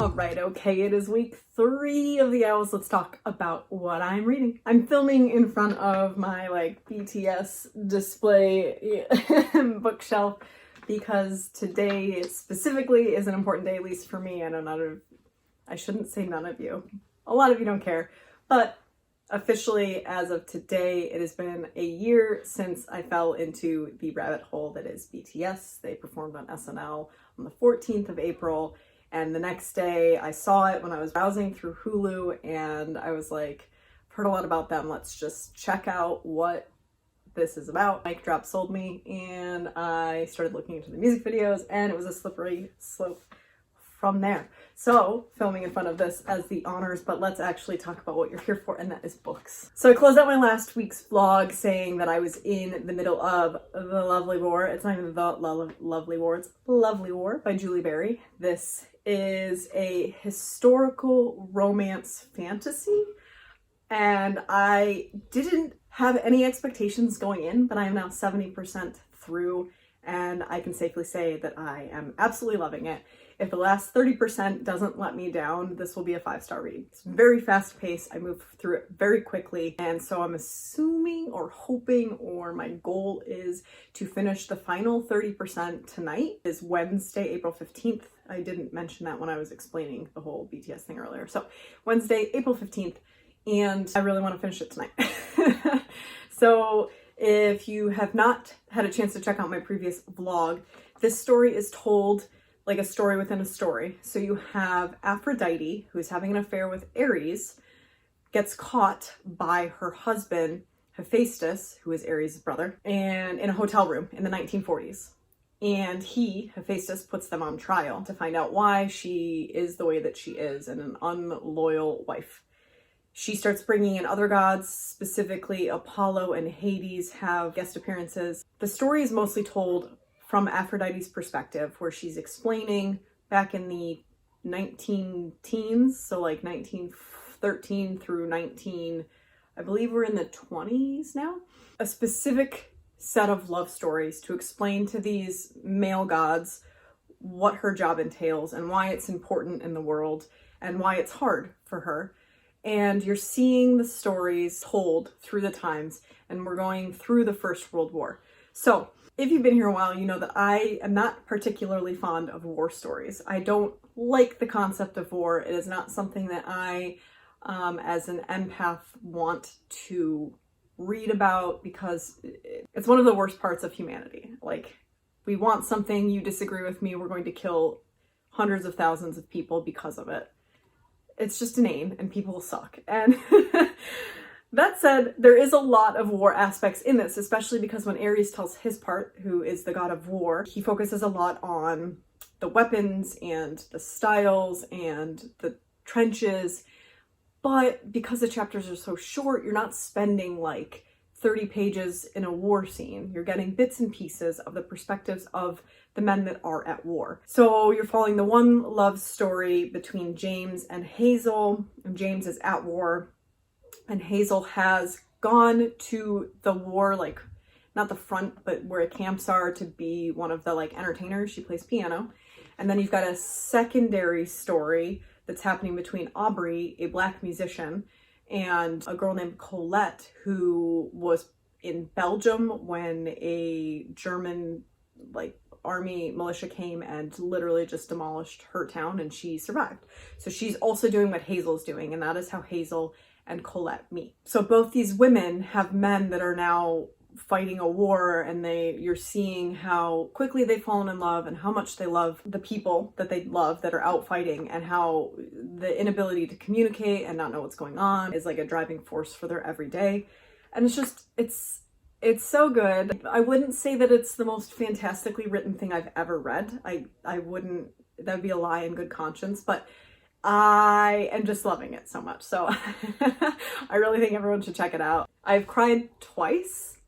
Alright, okay, it is week 3 of the Owls. Let's talk about what I'm reading. I'm filming in front of my BTS display bookshelf because today specifically is an important day, at least for me. I shouldn't say none of you. A lot of you don't care, but officially as of today, it has been a year since I fell into the rabbit hole that is BTS. They performed on SNL on the 14th of April. And the next day I saw it when I was browsing through Hulu and I was like, I've heard a lot about them. Let's just check out what this is about. Mic Drop sold me and I started looking into the music videos and it was a slippery slope from there. So filming in front of this as the honors, but let's actually talk about what you're here for, and that is books. So I closed out my last week's vlog saying that I was in the middle of The Lovely War. It's not even The Lovely War, it's Lovely War by Julie Berry. This is a historical romance fantasy, and I didn't have any expectations going in, but I am now 70% through, and I can safely say that I am absolutely loving it. If the last 30% doesn't let me down, this will be a 5-star read. It's very fast paced. I move through it very quickly. And so I'm assuming or hoping, or my goal is to finish the final 30% tonight. It is Wednesday, April 15th. I didn't mention that when I was explaining the whole BTS thing earlier. So Wednesday, April 15th, and I really want to finish it tonight. So if you have not had a chance to check out my previous vlog, this story is told like a story within a story. So you have Aphrodite, who is having an affair with Ares, gets caught by her husband, Hephaestus, who is Ares' brother, and in a hotel room in the 1940s. And he, Hephaestus, puts them on trial to find out why she is the way that she is and an unloyal wife. She starts bringing in other gods, specifically Apollo and Hades have guest appearances. The story is mostly told from Aphrodite's perspective, where she's explaining back in the 19-teens, so like 1913 through I believe we're in the 20s now, a specific set of love stories to explain to these male gods what her job entails and why it's important in the world and why it's hard for her. And you're seeing the stories told through the times, and we're going through the First World War. So if you've been here a while, you know that I am not particularly fond of war stories. I don't like the concept of war. It is not something that I, as an empath, want to read about because it's one of the worst parts of humanity. Like, we want something, you disagree with me, we're going to kill hundreds of thousands of people because of it. It's just a name and people suck. And that said, there is a lot of war aspects in this, especially because when Ares tells his part, who is the god of war, he focuses a lot on the weapons and the styles and the trenches. But because the chapters are so short, you're not spending like 30 pages in a war scene. You're getting bits and pieces of the perspectives of the men that are at war. So you're following the one love story between James and Hazel, and James is at war. And Hazel has gone to the war, like not the front, but where camps are, to be one of the entertainers. She plays piano. And then you've got a secondary story that's happening between Aubrey, a black musician, and a girl named Colette, who was in Belgium when a German army militia came and literally just demolished her town, and she survived. So she's also doing what Hazel's doing, and that is how Hazel and Colette meet. So both these women have men that are now fighting a war, and you're seeing how quickly they've fallen in love and how much they love the people that they love that are out fighting, and how the inability to communicate and not know what's going on is like a driving force for their everyday. And it's so good. I wouldn't say that it's the most fantastically written thing I've ever read. I wouldn't, that would be a lie in good conscience, but I am just loving it so much. So I really think everyone should check it out. I've cried twice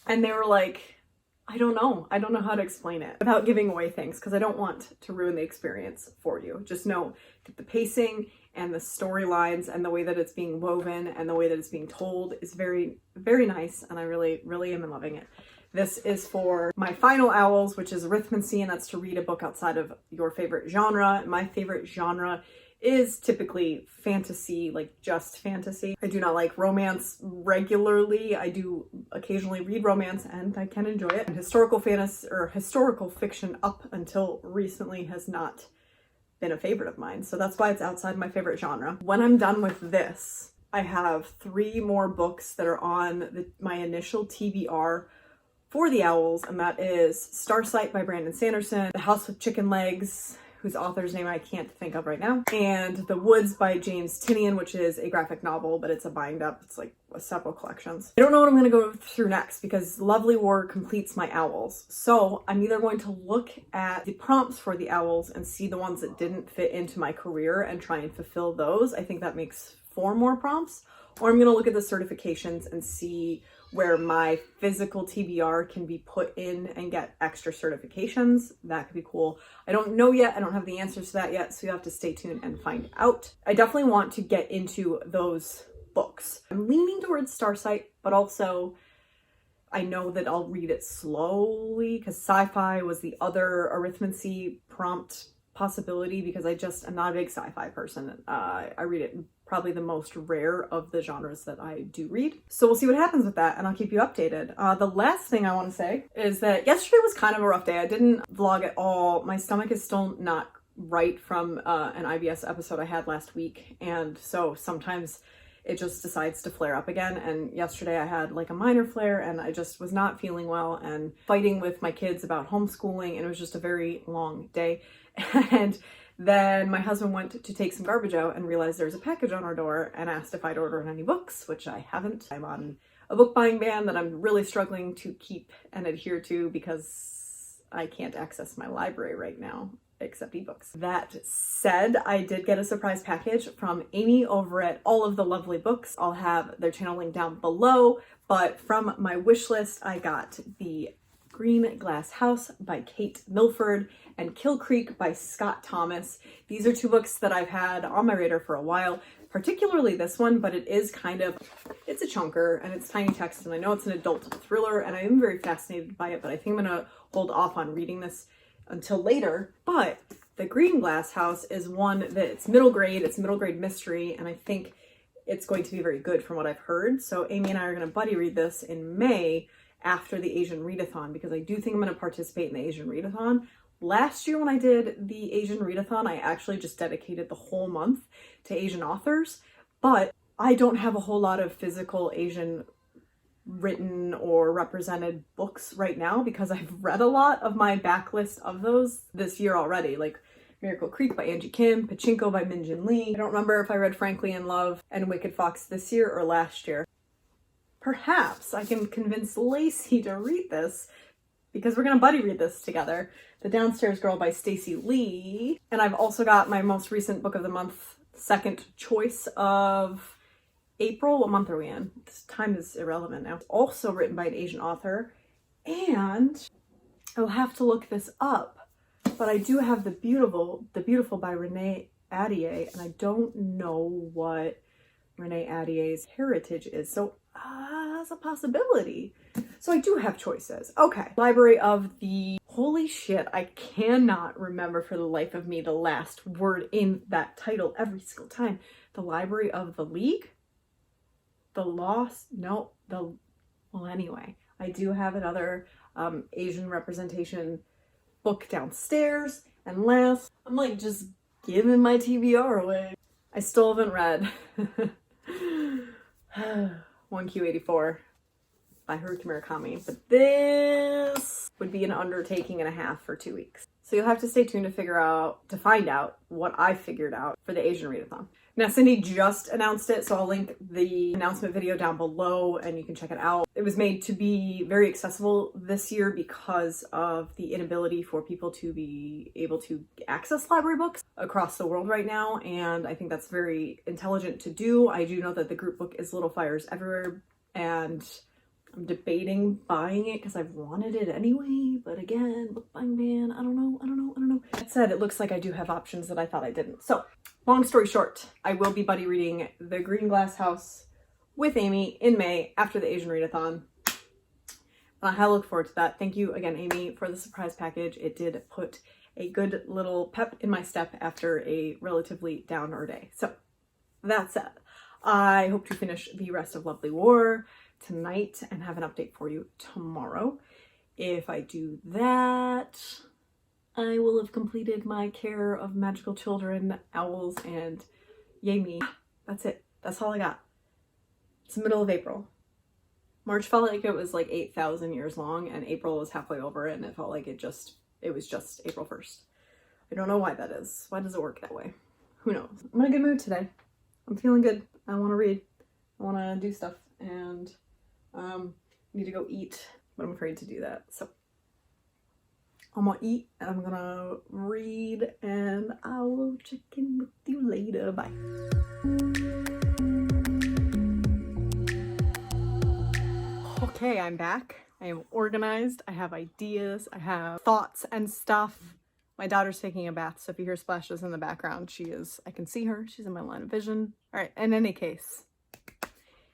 and they were like, I don't know how to explain it without giving away things, because I don't want to ruin the experience for you. Just know that the pacing and the storylines and the way that it's being woven and the way that it's being told is very, very nice, and I really, really am loving it. This is for my final owls, which is arithmancy, and that's to read a book outside of your favorite genre. My favorite genre is typically fantasy, like just fantasy. I do not like romance regularly. I do occasionally read romance and I can enjoy it. And historical fantasy or historical fiction up until recently has not been a favorite of mine. So that's why it's outside my favorite genre. When I'm done with this, I have 3 more books that are on my initial TBR for the owls, and that is Starsight by Brandon Sanderson, The House with Chicken Legs, whose author's name I can't think of right now, and The Woods by James Tynion, which is a graphic novel, but it's a bind up. It's like several collections. I don't know what I'm going to go through next because Lovely War completes my owls. So I'm either going to look at the prompts for the owls and see the ones that didn't fit into my career and try and fulfill those. I think that makes 4 more prompts. Or I'm going to look at the certifications and see where my physical TBR can be put in and get extra certifications. That could be cool. I don't know yet. I don't have the answers to that yet, so you have to stay tuned and find out. I definitely want to get into those books. I'm leaning towards Starsight, but also I know that I'll read it slowly because sci-fi was the other arithmancy prompt possibility because I'm not a big sci-fi person. I read it probably the most rare of the genres that I do read. So we'll see what happens with that and I'll keep you updated. The last thing I want to say is that yesterday was kind of a rough day. I didn't vlog at all. My stomach is still not right from an IBS episode I had last week. And so sometimes it just decides to flare up again. And yesterday I had like a minor flare and I just was not feeling well and fighting with my kids about homeschooling. And it was just a very long day. And then my husband went to take some garbage out and realized there was a package on our door and asked if I'd ordered any books, which I haven't. I'm on a book buying ban that I'm really struggling to keep and adhere to because I can't access my library right now except ebooks. That said, I did get a surprise package from Amy over at All of the Lovely Books. I'll have their channel link down below, but from my wish list, I got the Green Glass House by Kate Milford and Kill Creek by Scott Thomas. These are 2 books that I've had on my radar for a while, particularly this one, but it is it's a chunker and it's tiny text and I know it's an adult thriller and I am very fascinated by it, but I think I'm gonna hold off on reading this until later. But the Green Glass House is one that it's middle grade mystery, and I think it's going to be very good from what I've heard. So Amy and I are gonna buddy read this in May after the Asian Readathon because I do think I'm going to participate in the Asian Readathon. Last year when I did the Asian Readathon, I actually just dedicated the whole month to Asian authors, but I don't have a whole lot of physical Asian written or represented books right now because I've read a lot of my backlist of those this year already, like Miracle Creek by Angie Kim, Pachinko by Min Jin Lee. I don't remember if I read Frankly in Love and Wicked Fox this year or last year. Perhaps I can convince Lacey to read this because we're going to buddy read this together. The Downstairs Girl by Stacey Lee. And I've also got my most recent book of the month, second choice of April. What month are we in? This time is irrelevant now. Also written by an Asian author. And I'll have to look this up. But I do have The Beautiful by Renee Ahdieh. And I don't know what Renee Ahdieh's heritage is. So that's a possibility. So I do have choices. Okay. Library of the... Holy shit, I cannot remember for the life of me the last word in that title every single time. The Library of the League? The Lost? No. Well, anyway. I do have another Asian representation book downstairs. And last, I'm like just giving my TBR away. I still haven't read 1Q84 by Haruki Murakami, but this would be an undertaking and a half for 2 weeks. So you'll have to stay tuned to find out what I figured out for the Asian Readathon. Now, Cindy just announced it, so I'll link the announcement video down below and you can check it out. It was made to be very accessible this year because of the inability for people to be able to access library books across the world right now, and I think that's very intelligent to do. I do know that the group book is Little Fires Everywhere, and I'm debating buying it because I've wanted it anyway, but again, book buying ban, I don't know. That said, it looks like I do have options that I thought I didn't. So, long story short, I will be buddy reading The Green Glass House with Amy in May after the Asian Readathon. And I look forward to that. Thank you again, Amy, for the surprise package. It did put a good little pep in my step after a relatively downer day. So that said, I hope to finish the rest of Lovely War tonight and have an update for you tomorrow. If I do that, I will have completed my Care of Magical Children, Owls, and yay me. That's it. That's all I got. It's the middle of April. March felt like it was like 8,000 years long, and April was halfway over it, and it felt like it was just April 1st. I don't know why that is. Why does it work that way? Who knows? I'm in a good mood today. I'm feeling good. I want to read. I want to do stuff, and need to go eat, but I'm afraid to do that. So I'm gonna eat, and I'm gonna read, and I will check in with you later. Bye. Okay, I'm back. I am organized. I have ideas. I have thoughts and stuff. My daughter's taking a bath, so if you hear splashes in the background, I can see her. She's in my line of vision. All right, in any case,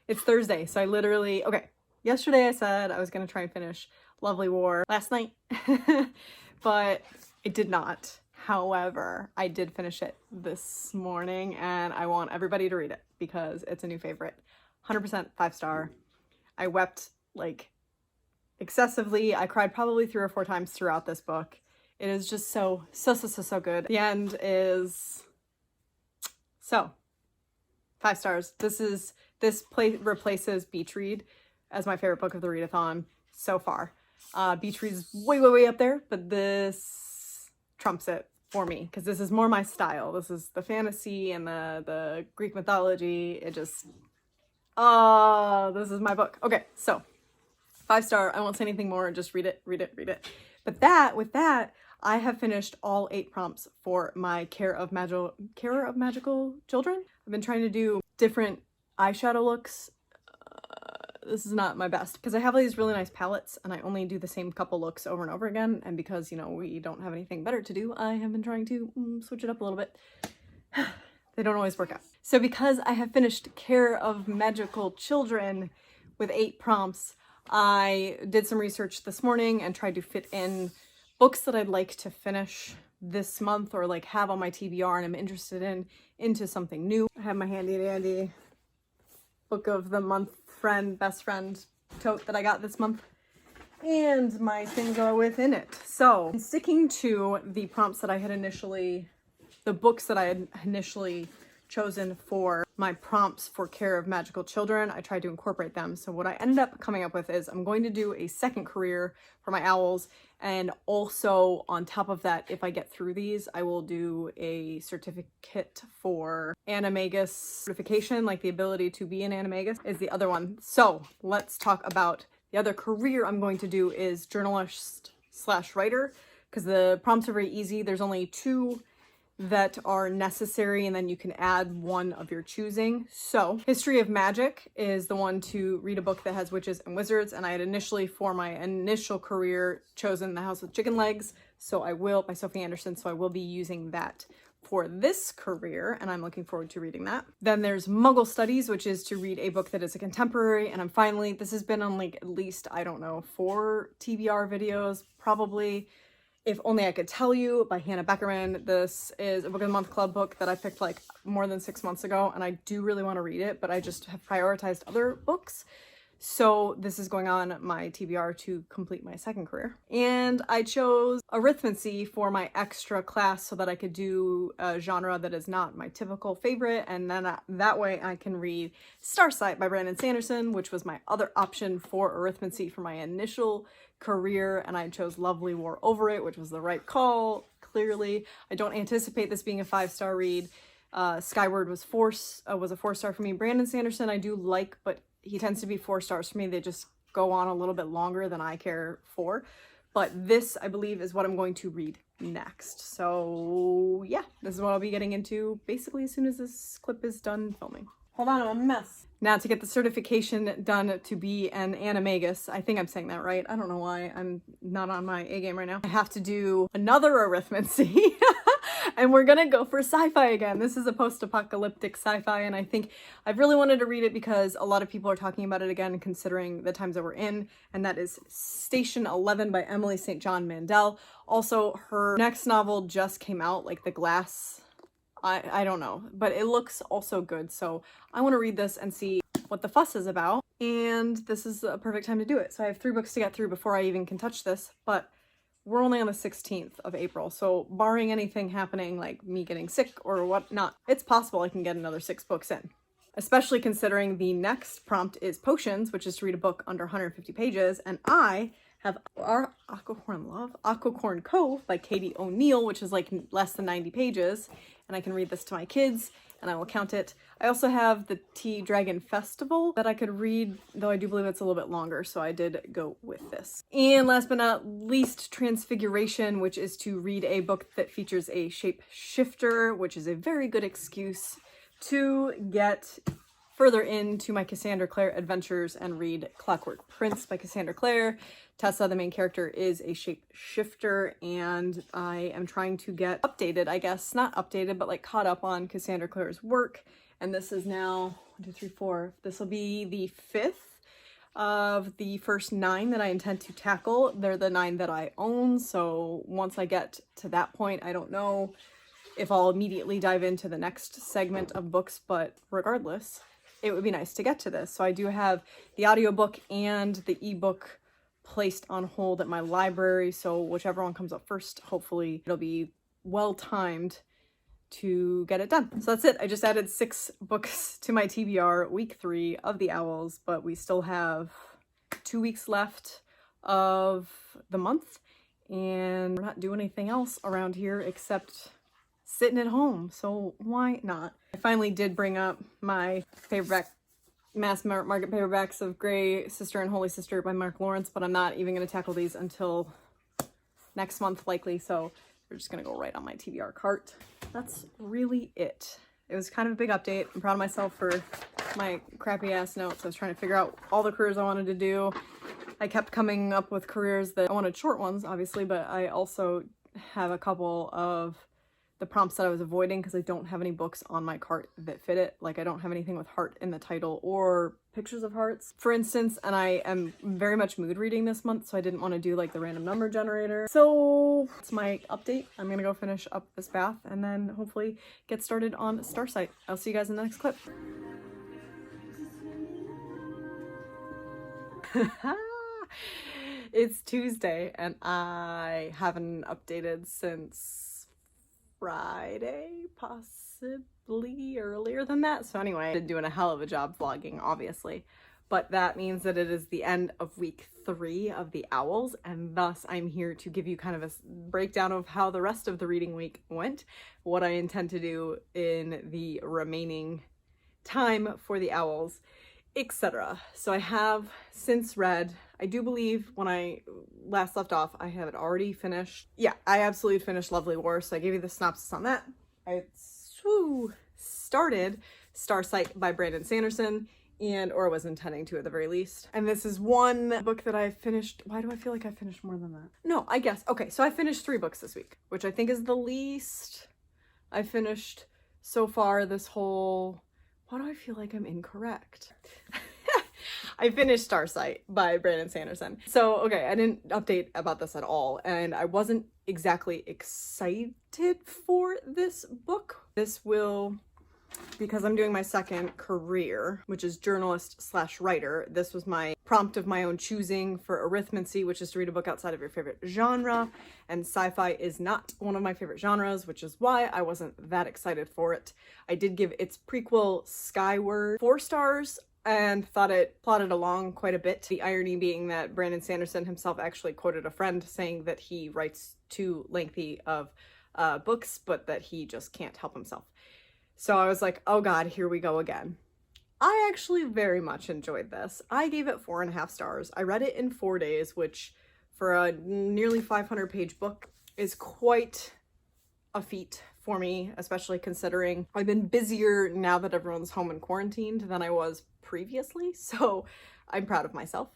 it's Thursday, so yesterday I said I was going to try and finish Lovely War last night, but I did not. However, I did finish it this morning, and I want everybody to read it because it's a new favorite. 100% 5-star. I wept like excessively. I cried probably 3 or 4 times throughout this book. It is just so good. The end is 5 stars. This replaces Beach Read as my favorite book of the readathon so far. Beach Read's way up there, but this trumps it for me because this is more my style. This is the fantasy and the Greek mythology. This is my book. Okay, so 5-star. I won't say anything more. Just read it. But with that, I have finished all 8 prompts for my Care of Magical Children. I've been trying to do different eyeshadow looks. This is not my best because I have all these really nice palettes and I only do the same couple looks over and over again. And because, we don't have anything better to do, I have been trying to switch it up a little bit. They don't always work out. So because I have finished Care of Magical Children with 8 prompts, I did some research this morning and tried to fit in books that I'd like to finish this month or like have on my TBR and I'm interested into something new. I have my handy dandy book of the month best friend tote that I got this month, and my things are within it. So sticking to the prompts that the books that I had initially chosen for my prompts for Care of Magical Children, I tried to incorporate them. So what I ended up coming up with is I'm going to do a second career for my owls, and also on top of that, if I get through these, I will do a certificate for animagus certification, like the ability to be an animagus is the other one. So let's talk about the other career I'm going to do is journalist/writer, because the prompts are very easy. There's only 2 that are necessary, and then you can add 1 of your choosing. So History of Magic is the one to read a book that has witches and wizards, and I had initially for my initial career chosen The House with Chicken Legs, by Sophie Anderson, so I will be using that for this career, and I'm looking forward to reading that. Then there's Muggle Studies, which is to read a book that is a contemporary, and this has been on like at least, I don't know, 4 TBR videos, probably. If Only I Could Tell You by Hannah Beckerman. This is a Book of the Month Club book that I picked like more than 6 months ago, and I do really want to read it, but I just have prioritized other books. So this is going on my TBR to complete my second career. And I chose arithmancy for my extra class so that I could do a genre that is not my typical favorite, and then that way I can read Starsight by Brandon Sanderson, which was my other option for arithmancy for my initial career, and I chose Lovely War over it, which was the right call, clearly. I don't anticipate this being a 5-star read. Skyward was a 4-star for me. Brandon Sanderson I do like, but he tends to be 4 stars for me. They just go on a little bit longer than I care for. But this, I believe, is what I'm going to read next. So yeah, this is what I'll be getting into basically as soon as this clip is done filming. Hold on, I'm a mess. Now to get the certification done to be an animagus, I think I'm saying that right. I don't know why I'm not on my A game right now. I have to do another arithmancy And we're gonna go for sci-fi again. This is a post-apocalyptic sci-fi, and I think I've really wanted to read it because a lot of people are talking about it again, considering the times that we're in, and that is Station 11 by Emily St. John Mandel. Also, her next novel just came out, like The Glass. I don't know, but it looks also good, so I want to read this and see what the fuss is about, and this is a perfect time to do it. So I have 3 books to get through before I even can touch this, but we're only on the 16th of April, so barring anything happening like me getting sick or whatnot, it's possible I can get another 6 books in. Especially considering the next prompt is Potions, which is to read a book under 150 pages, and I have our Aquacorn Cove by Katie O'Neill, which is like less than 90 pages, and I can read this to my kids, and I will count it. I also have the Tea Dragon Festival that I could read, though I do believe it's a little bit longer, so I did go with this. And last but not least, Transfiguration, which is to read a book that features a shapeshifter, which is a very good excuse to get further into my Cassandra Clare adventures and read Clockwork Prince by Cassandra Clare. Tessa, the main character, is a shapeshifter, and I am trying to get updated, I guess. Not updated, but like caught up on Cassandra Clare's work. And this is now 1, 2, 3, 4. This will be the 5th of the first 9 that I intend to tackle. They're the 9 that I own, so once I get to that point, I don't know if I'll immediately dive into the next segment of books, but regardless, it would be nice to get to this. So I do have the audiobook and the ebook placed on hold at my library, so whichever one comes up first, hopefully it'll be well timed to get it done. So that's it. I just added 6 books to my TBR, week 3 of the Owls, but we still have 2 weeks left of the month, and we're not doing anything else around here except sitting at home, so why not? I finally did bring up my paperback, mass market paperbacks of Grey Sister and Holy Sister by Mark Lawrence, but I'm not even going to tackle these until next month likely, so we're just going to go right on my TBR cart. That's really it. It was kind of a big update. I'm proud of myself for my crappy ass notes. I was trying to figure out all the careers I wanted to do. I kept coming up with careers that I wanted short ones, obviously, but I also have a couple of the prompts that I was avoiding because I don't have any books on my cart that fit it. Like I don't have anything with heart in the title or pictures of hearts, for instance, and I am very much mood reading this month, so I didn't want to do like the random number generator. So that's my update. I'm gonna go finish up this bath and then hopefully get started on Starsight. I'll see you guys in the next clip. It's Tuesday and I haven't updated since Friday, possibly earlier than that. So anyway, I've been doing a hell of a job vlogging, obviously, but that means that it is the end of week 3 of the Owls, and thus I'm here to give you kind of a breakdown of how the rest of the reading week went, what I intend to do in the remaining time for the Owls, etc. So I have since read, I do believe when I last left off, I have it already finished. Yeah, I absolutely finished Lovely War, so I gave you the synopsis on that. I started Starsight by Brandon Sanderson, or was intending to at the very least. And this is one book that I finished. Why do I feel like I finished more than that? No, I guess. Okay, so I finished 3 books this week, which I think is the least I finished so far this whole... Why do I feel like I'm incorrect? I finished Starsight by Brandon Sanderson. So, okay, I didn't update about this at all, and I wasn't exactly excited for this book. This will, because I'm doing my second career, which is journalist/writer, this was my prompt of my own choosing for arithmancy, which is to read a book outside of your favorite genre, and sci-fi is not one of my favorite genres, which is why I wasn't that excited for it. I did give its prequel, Skyward, 4 stars, and thought it plodded along quite a bit. The irony being that Brandon Sanderson himself actually quoted a friend saying that he writes too lengthy of books, but that he just can't help himself. So I was like, oh god, here we go again. I actually very much enjoyed this. I gave it 4.5 stars. I read it in 4 days, which for a nearly 500-page book is quite a feat for me, especially considering I've been busier now that everyone's home and quarantined than I was previously, so I'm proud of myself.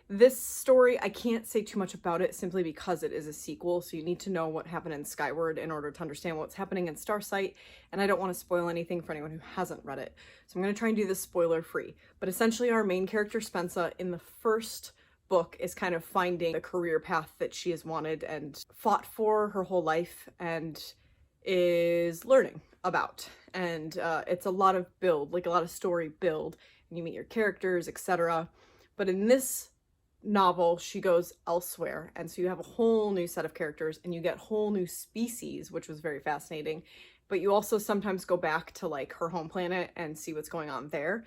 This story, I can't say too much about it simply because it is a sequel, so you need to know what happened in Skyward in order to understand what's happening in Starsight, and I don't want to spoil anything for anyone who hasn't read it. So I'm going to try and do this spoiler free. But essentially our main character, Spensa, in the first book is kind of finding a career path that she has wanted and fought for her whole life and is learning about. And it's a lot of build, like a lot of story build, and you meet your characters, etc. But in this novel, she goes elsewhere, and so you have a whole new set of characters and you get whole new species, which was very fascinating. But you also sometimes go back to like her home planet and see what's going on there.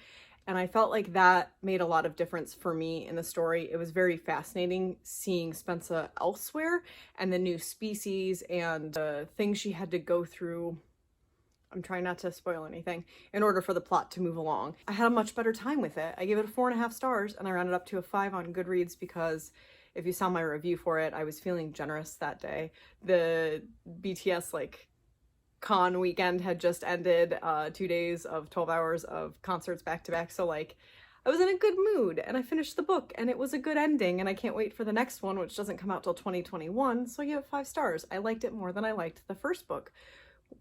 And I felt like that made a lot of difference for me in the story. It was very fascinating seeing Spensa elsewhere and the new species and the things she had to go through. I'm trying not to spoil anything in order for the plot to move along. I had a much better time with it. I gave it 4.5 stars and I rounded up to a 5 on Goodreads because if you saw my review for it, I was feeling generous that day. The BTS like con weekend had just ended, 2 days of 12 hours of concerts back to back. So like I was in a good mood and I finished the book and it was a good ending and I can't wait for the next one, which doesn't come out till 2021. So I give it 5 stars. I liked it more than I liked the first book.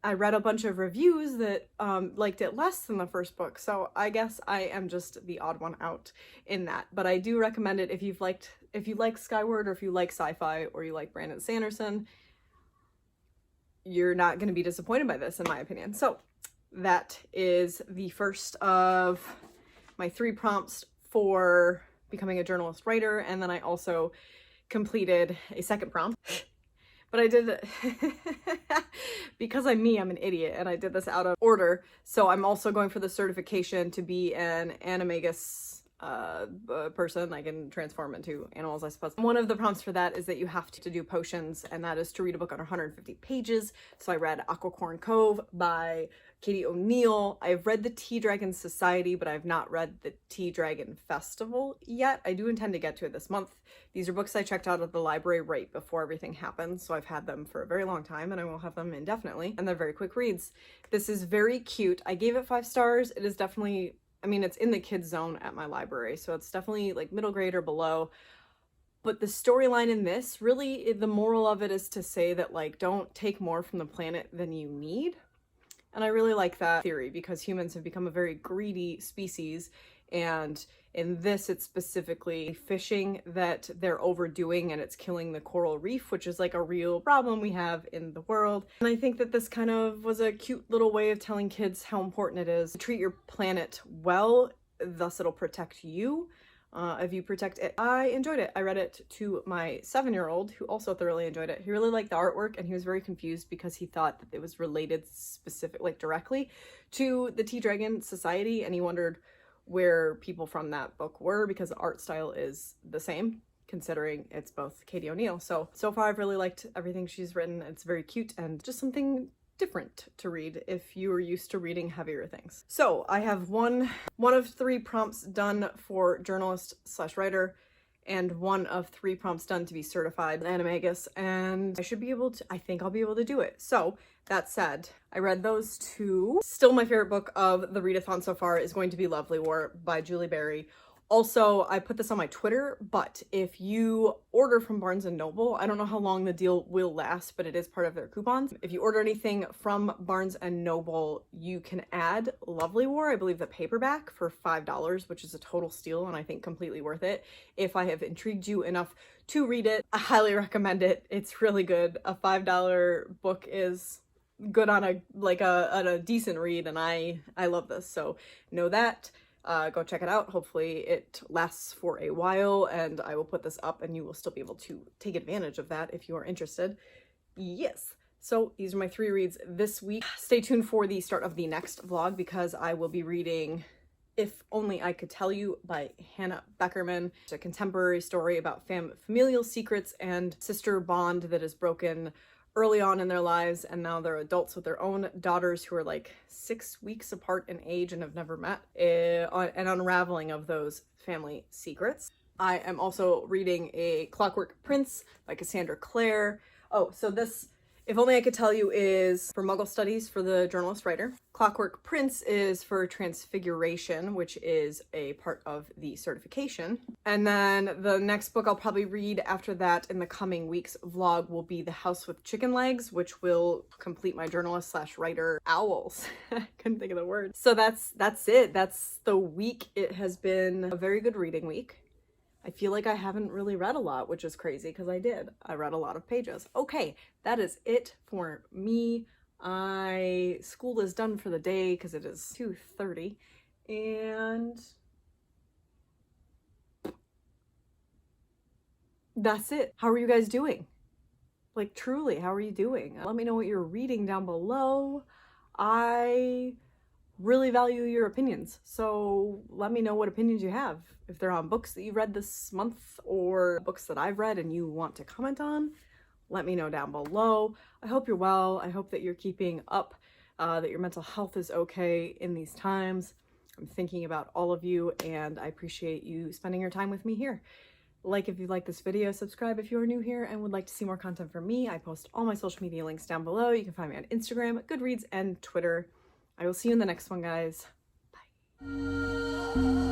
I read a bunch of reviews that liked it less than the first book, so I guess I am just the odd one out in that. But I do recommend it if you like Skyward, or if you like sci-fi, or you like Brandon Sanderson. You're not going to be disappointed by this, in my opinion. So that is the first of my 3 prompts for becoming a journalist writer, and then I also completed a second prompt. But I did because I'm me, I'm an idiot, and I did this out of order. So I'm also going for the certification to be an animagus person. I can transform into animals, I suppose. One of the prompts for that is that you have to do potions, and that is to read a book on 150 pages. So I read Aquacorn Cove by Katie O'Neill. I've read the Tea Dragon Society, but I've not read the Tea Dragon Festival yet. I do intend to get to it this month. These are books I checked out of the library right before everything happened, so I've had them for a very long time, and I will have them indefinitely, and they're very quick reads. This is very cute. I gave it 5 stars. It is definitely, I mean, it's in the kids zone at my library, so it's definitely like middle grade or below. But the storyline in this, really, the moral of it is to say that, like, don't take more from the planet than you need. And I really like that theory because humans have become a very greedy species, and in this it's specifically fishing that they're overdoing, and it's killing the coral reef, which is like a real problem we have in the world. And I think that this kind of was a cute little way of telling kids how important it is to treat your planet well, thus it'll protect you. If you protect it. I enjoyed it. I read it to my 7-year-old who also thoroughly enjoyed it. He really liked the artwork, and he was very confused because he thought that it was related directly to the Tea Dragon Society, and he wondered where people from that book were because the art style is the same, considering it's both Katie O'Neill. So far I've really liked everything she's written. It's very cute and just something different to read if you are used to reading heavier things. So I have one of 3 prompts done for journalist/writer and 1 of 3 prompts done to be certified animagus, and I think I'll be able to do it. So that said, I read those 2. Still my favorite book of the readathon so far is going to be Lovely War by Julie Berry. Also, I put this on my Twitter, but if you order from Barnes & Noble, I don't know how long the deal will last, but it is part of their coupons. If you order anything from Barnes & Noble, you can add Lovely War, I believe the paperback, for $5, which is a total steal and I think completely worth it. If I have intrigued you enough to read it, I highly recommend it. It's really good. A $5 book is good on a decent read, and I love this, so know that. Go check it out. Hopefully it lasts for a while, and I will put this up and you will still be able to take advantage of that if you are interested. Yes. So these are my 3 reads this week. Stay tuned for the start of the next vlog because I will be reading If Only I Could Tell You by Hannah Beckerman. It's a contemporary story about familial secrets and sister bond that is broken early on in their lives, and now they're adults with their own daughters who are like 6 weeks apart in age and have never met, an unraveling of those family secrets. I am also reading A Clockwork Prince by Cassandra Clare. Oh, so this If Only I Could Tell You is for Muggle Studies for the journalist writer. Clockwork Prince is for Transfiguration, which is a part of the certification. And then the next book I'll probably read after that in the coming weeks vlog will be The House with Chicken Legs, which will complete my journalist slash writer owls. I couldn't think of the word. So that's it. That's the week. It has been a very good reading week. I feel like I haven't really read a lot, which is crazy because I did. I read a lot of pages. Okay, that is it for me. School is done for the day because it is 2:30, and that's it. How are you guys doing? Like, truly, how are you doing? Let me know what you're reading down below. I really value your opinions, so let me know what opinions you have. If they're on books that you read this month or books that I've read and you want to comment on, let me know down below. I hope you're well. I hope that you're keeping up, that your mental health is okay in these times. I'm thinking about all of you, and I appreciate you spending your time with me here. Like if you like this video, subscribe if you are new here and would like to see more content from me. I post all my social media links down below. You can find me on Instagram, Goodreads, and Twitter. I will see you in the next one, guys. Bye.